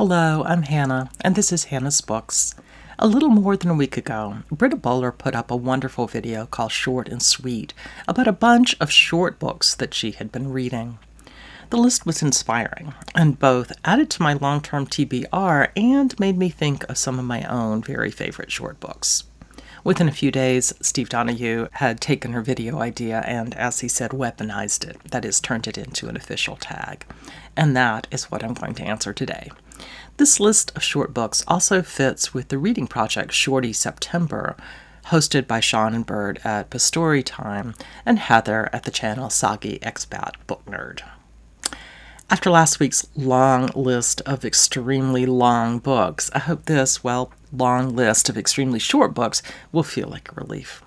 Hello, I'm Hannah, and this is Hannah's Books. A little more than a week ago, Britta Bowler put up a wonderful video called Short and Sweet about a bunch of short books that she had been reading. The list was inspiring, and both added to my long-term TBR and made me think of some of my own very favorite short books. Within a few days, Steve Donahue had taken her video idea and, as he said, weaponized it. That is, turned it into an official tag. And that is what I'm going to answer today. This list of short books also fits with the reading project Shorty September, hosted by Sean and Bird at Pastori Time and Heather at the channel Soggy Expat Book Nerd. After last week's long list of extremely long books, I hope this, long list of extremely short books will feel like a relief.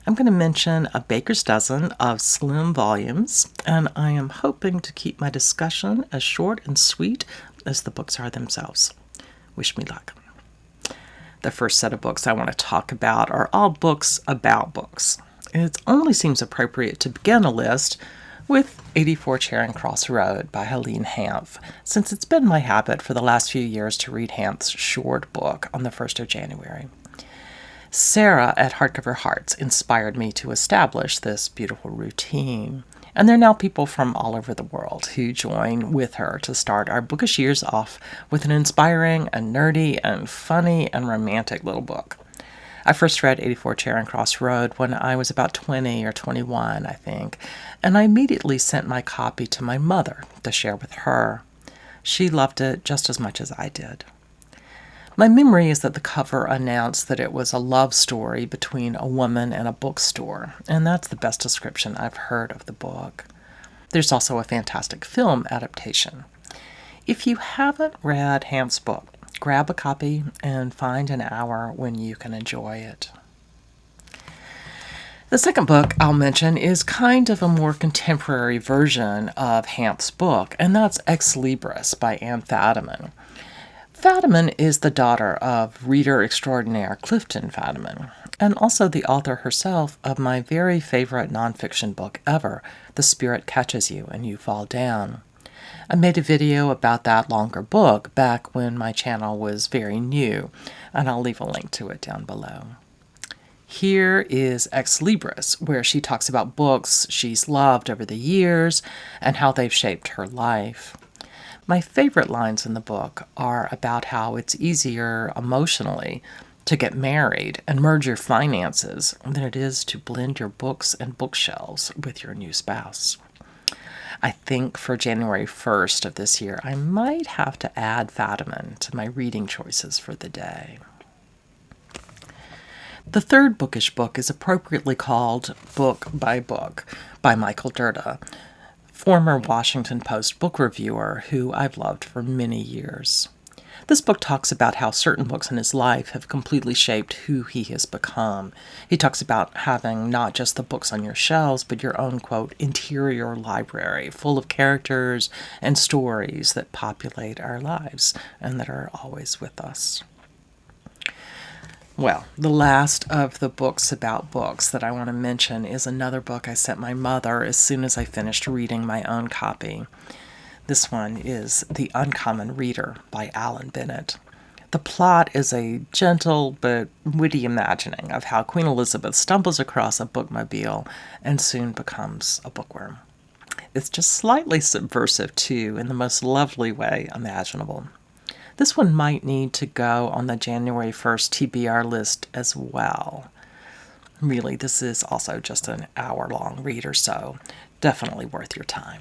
I'm going to mention a baker's dozen of slim volumes, and I am hoping to keep my discussion as short and sweet as the books are themselves. Wish me luck. The first set of books I want to talk about are all books about books. It only seems appropriate to begin a list with 84 Charing Cross Road by Helene Hanff, since it's been my habit for the last few years to read Hanff's short book on the 1st of January. Sarah at Hardcover Hearts inspired me to establish this beautiful routine, and there are now people from all over the world who join with her to start our bookish years off with an inspiring and nerdy and funny and romantic little book. I first read 84 Charing Cross Road when I was about 20 or 21, I think, and I immediately sent my copy to my mother to share with her. She loved it just as much as I did. My memory is that the cover announced that it was a love story between a woman and a bookstore, and that's the best description I've heard of the book. There's also a fantastic film adaptation. If you haven't read Hanff's book, grab a copy and find an hour when you can enjoy it. The second book I'll mention is kind of a more contemporary version of Hanff's book, and that's Ex Libris by Anne Fadiman. Fadiman is the daughter of reader extraordinaire Clifton Fadiman, and also the author herself of my very favorite nonfiction book ever, The Spirit Catches You and You Fall Down. I made a video about that longer book back when my channel was very new, and I'll leave a link to it down below. Here is Ex Libris, where she talks about books she's loved over the years and how they've shaped her life. My favorite lines in the book are about how it's easier emotionally to get married and merge your finances than it is to blend your books and bookshelves with your new spouse. I think for January 1st of this year, I might have to add Fadiman to my reading choices for the day. The third bookish book is appropriately called Book by Michael Dirda, former Washington Post book reviewer who I've loved for many years. This book talks about how certain books in his life have completely shaped who he has become. He talks about having not just the books on your shelves, but your own, quote, interior library full of characters and stories that populate our lives and that are always with us. Well, the last of the books about books that I want to mention is another book I sent my mother as soon as I finished reading my own copy. This one is The Uncommon Reader by Alan Bennett. The plot is a gentle but witty imagining of how Queen Elizabeth stumbles across a bookmobile and soon becomes a bookworm. It's just slightly subversive, too, in the most lovely way imaginable. This one might need to go on the January 1st TBR list as well. Really, this is also just an hour-long read or so. Definitely worth your time.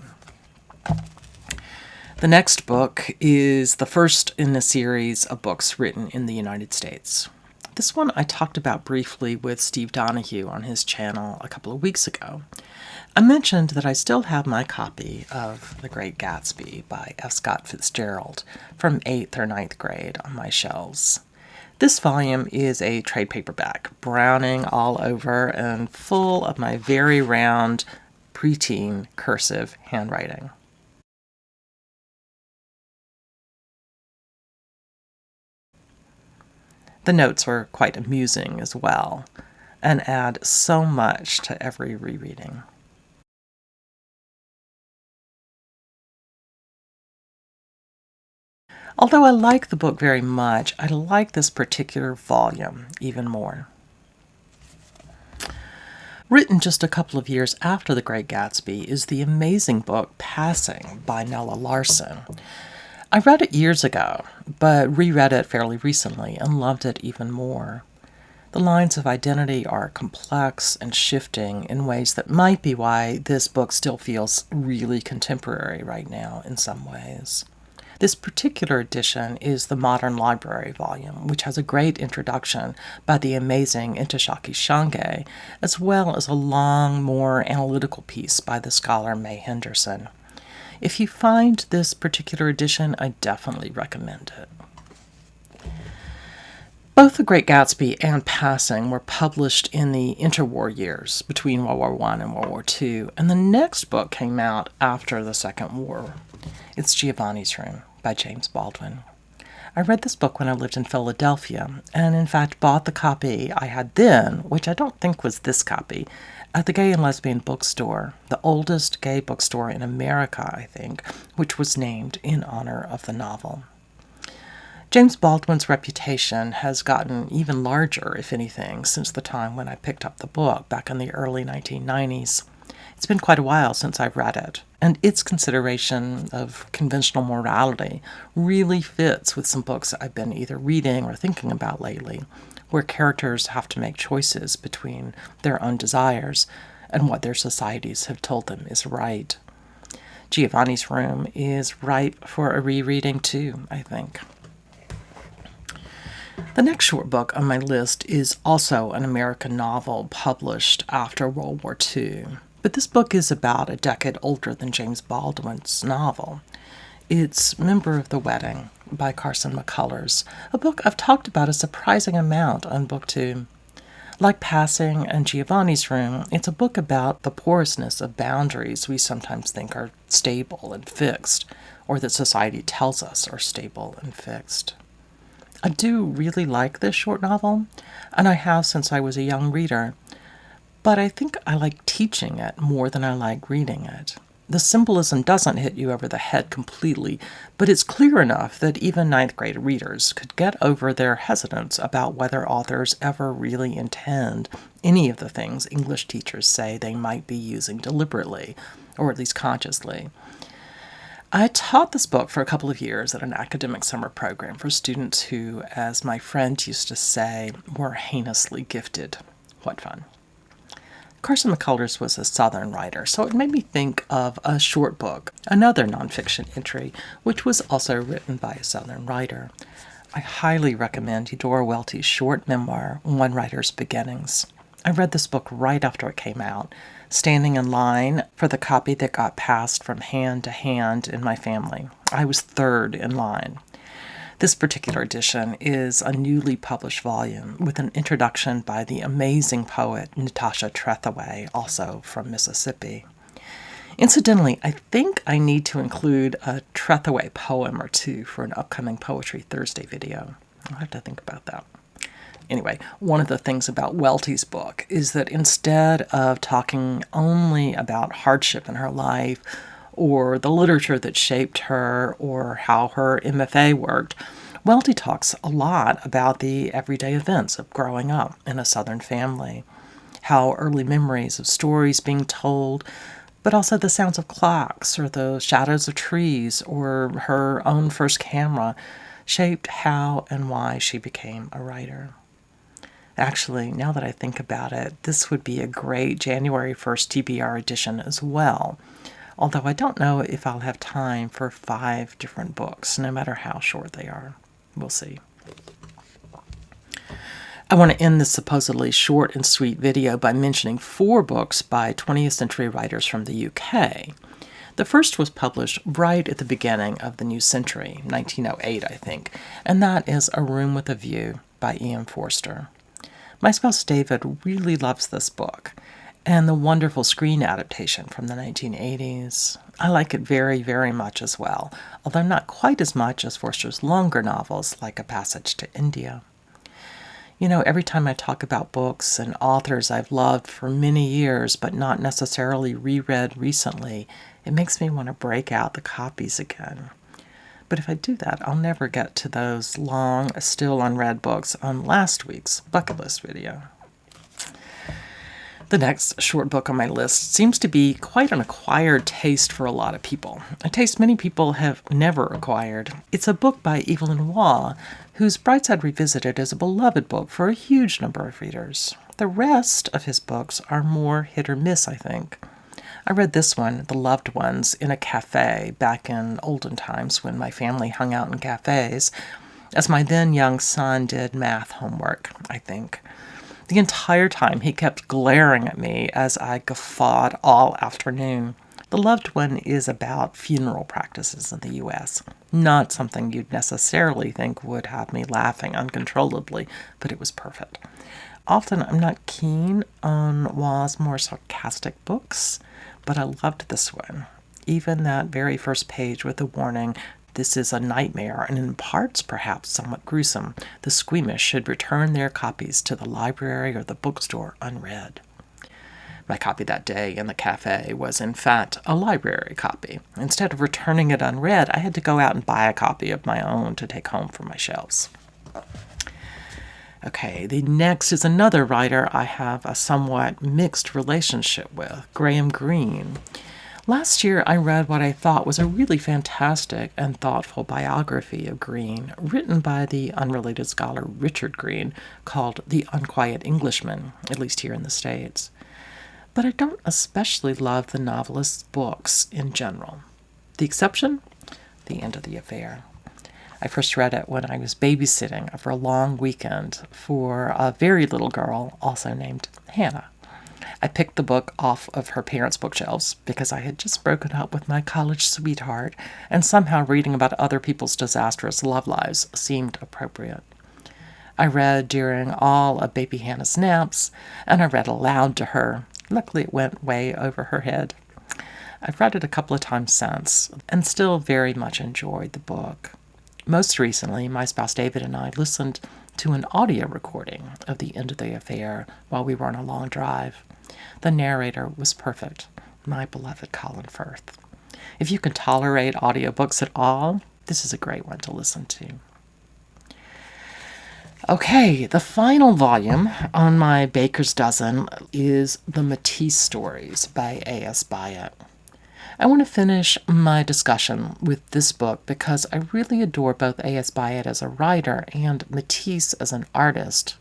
The next book is the first in a series of books written in the United States. This one I talked about briefly with Steve Donahue on his channel a couple of weeks ago. I mentioned that I still have my copy of The Great Gatsby by F. Scott Fitzgerald from 8th or 9th grade on my shelves. This volume is a trade paperback, browning all over and full of my very round, preteen cursive handwriting. The notes are quite amusing as well, and add so much to every rereading. Although I like the book very much, I like this particular volume even more. Written just a couple of years after The Great Gatsby is the amazing book Passing by Nella Larsen. I read it years ago, but reread it fairly recently and loved it even more. The lines of identity are complex and shifting in ways that might be why this book still feels really contemporary right now in some ways. This particular edition is the Modern Library volume, which has a great introduction by the amazing Ntozake Shange, as well as a long, more analytical piece by the scholar May Henderson. If you find this particular edition, I definitely recommend it. Both The Great Gatsby and Passing were published in the interwar years between World War I and World War II, and the next book came out after the Second War. It's Giovanni's Room by James Baldwin. I read this book when I lived in Philadelphia, and in fact bought the copy I had then, which I don't think was this copy, at the Gay and Lesbian Bookstore, the oldest gay bookstore in America, I think, which was named in honor of the novel. James Baldwin's reputation has gotten even larger, if anything, since the time when I picked up the book back in the early 1990s. It's been quite a while since I've read it, and its consideration of conventional morality really fits with some books I've been either reading or thinking about lately, where characters have to make choices between their own desires and what their societies have told them is right. Giovanni's Room is ripe for a rereading too, I think. The next short book on my list is also an American novel published after World War II. But this book is about a decade older than James Baldwin's novel. It's Member of the Wedding by Carson McCullers, a book I've talked about a surprising amount on BookTube. Like Passing and Giovanni's Room, it's a book about the porousness of boundaries we sometimes think are stable and fixed, or that society tells us are stable and fixed. I do really like this short novel, and I have since I was a young reader. But I think I like teaching it more than I like reading it. The symbolism doesn't hit you over the head completely, but it's clear enough that even ninth grade readers could get over their hesitance about whether authors ever really intend any of the things English teachers say they might be using deliberately, or at least consciously. I taught this book for a couple of years at an academic summer program for students who, as my friend used to say, were heinously gifted. What fun. Carson McCullers was a Southern writer, so it made me think of a short book, another nonfiction entry, which was also written by a Southern writer. I highly recommend Eudora Welty's short memoir, One Writer's Beginnings. I read this book right after it came out, standing in line for the copy that got passed from hand to hand in my family. I was third in line. This particular edition is a newly published volume with an introduction by the amazing poet Natasha Trethewey, also from Mississippi. Incidentally, I think I need to include a Trethewey poem or two for an upcoming Poetry Thursday video. I'll have to think about that. Anyway, one of the things about Welty's book is that instead of talking only about hardship in her life, or the literature that shaped her, or how her MFA worked, Welty talks a lot about the everyday events of growing up in a Southern family, how early memories of stories being told, but also the sounds of clocks, or the shadows of trees, or her own first camera, shaped how and why she became a writer. Actually, now that I think about it, this would be a great January 1st TBR edition as well, although I don't know if I'll have time for 5 different books, no matter how short they are. We'll see. I want to end this supposedly short and sweet video by mentioning 4 books by 20th century writers from the UK. The first was published right at the beginning of the new century, 1908, I think, and that is A Room with a View by E.M. Forster. My spouse David really loves this book, and the wonderful screen adaptation from the 1980s. I like it very, very much as well, although not quite as much as Forster's longer novels like A Passage to India. You know, every time I talk about books and authors I've loved for many years but not necessarily reread recently, it makes me want to break out the copies again. But if I do that, I'll never get to those long, still unread books on last week's bucket list video. The next short book on my list seems to be quite an acquired taste for a lot of people, a taste many people have never acquired. It's a book by Evelyn Waugh, whose Brightside Revisited is a beloved book for a huge number of readers. The rest of his books are more hit or miss, I think. I read this one, The Loved Ones, in a cafe back in olden times when my family hung out in cafes, as my then young son did math homework, I think. The entire time he kept glaring at me as I guffawed all afternoon. The Loved One is about funeral practices in the U.S. Not something you'd necessarily think would have me laughing uncontrollably, but it was perfect. Often I'm not keen on Waugh's more sarcastic books, but I loved this one. Even that very first page with the warning, "This is a nightmare, and in parts perhaps somewhat gruesome. The squeamish should return their copies to the library or the bookstore unread." My copy that day in the cafe was, in fact, a library copy. Instead of returning it unread, I had to go out and buy a copy of my own to take home from my shelves. Okay, the next is another writer I have a somewhat mixed relationship with, Graham Greene. Last year, I read what I thought was a really fantastic and thoughtful biography of Greene, written by the unrelated scholar Richard Greene, called The Unquiet Englishman, at least here in the States. But I don't especially love the novelist's books in general. The exception? The End of the Affair. I first read it when I was babysitting for a long weekend for a very little girl, also named Hannah. I picked the book off of her parents' bookshelves because I had just broken up with my college sweetheart, and somehow reading about other people's disastrous love lives seemed appropriate. I read during all of baby Hannah's naps, and I read aloud to her. Luckily, it went way over her head. I've read it a couple of times since, and still very much enjoyed the book. Most recently, my spouse David and I listened to an audio recording of The End of the Affair while we were on a long drive. The narrator was perfect, my beloved Colin Firth. If you can tolerate audiobooks at all, this is a great one to listen to. Okay, the final volume on my Baker's Dozen is The Matisse Stories by A.S. Byatt. I want to finish my discussion with this book because I really adore both A.S. Byatt as a writer and Matisse as an artist.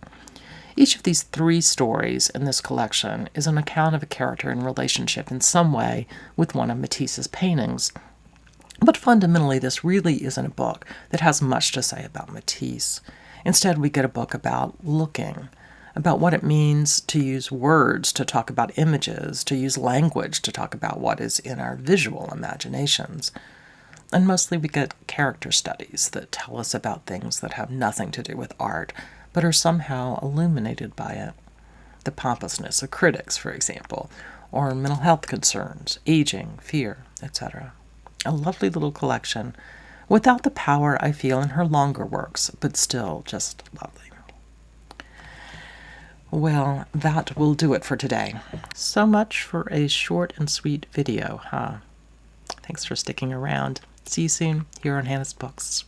Each of these 3 stories in this collection is an account of a character in relationship in some way with one of Matisse's paintings. But fundamentally, this really isn't a book that has much to say about Matisse. Instead, we get a book about looking, about what it means to use words to talk about images, to use language to talk about what is in our visual imaginations. And mostly we get character studies that tell us about things that have nothing to do with art, but are somehow illuminated by it. The pompousness of critics, for example, or mental health concerns, aging, fear, etc. A lovely little collection, without the power I feel in her longer works, but still just lovely. Well, that will do it for today. So much for a short and sweet video, huh? Thanks for sticking around. See you soon here on Hannah's Books.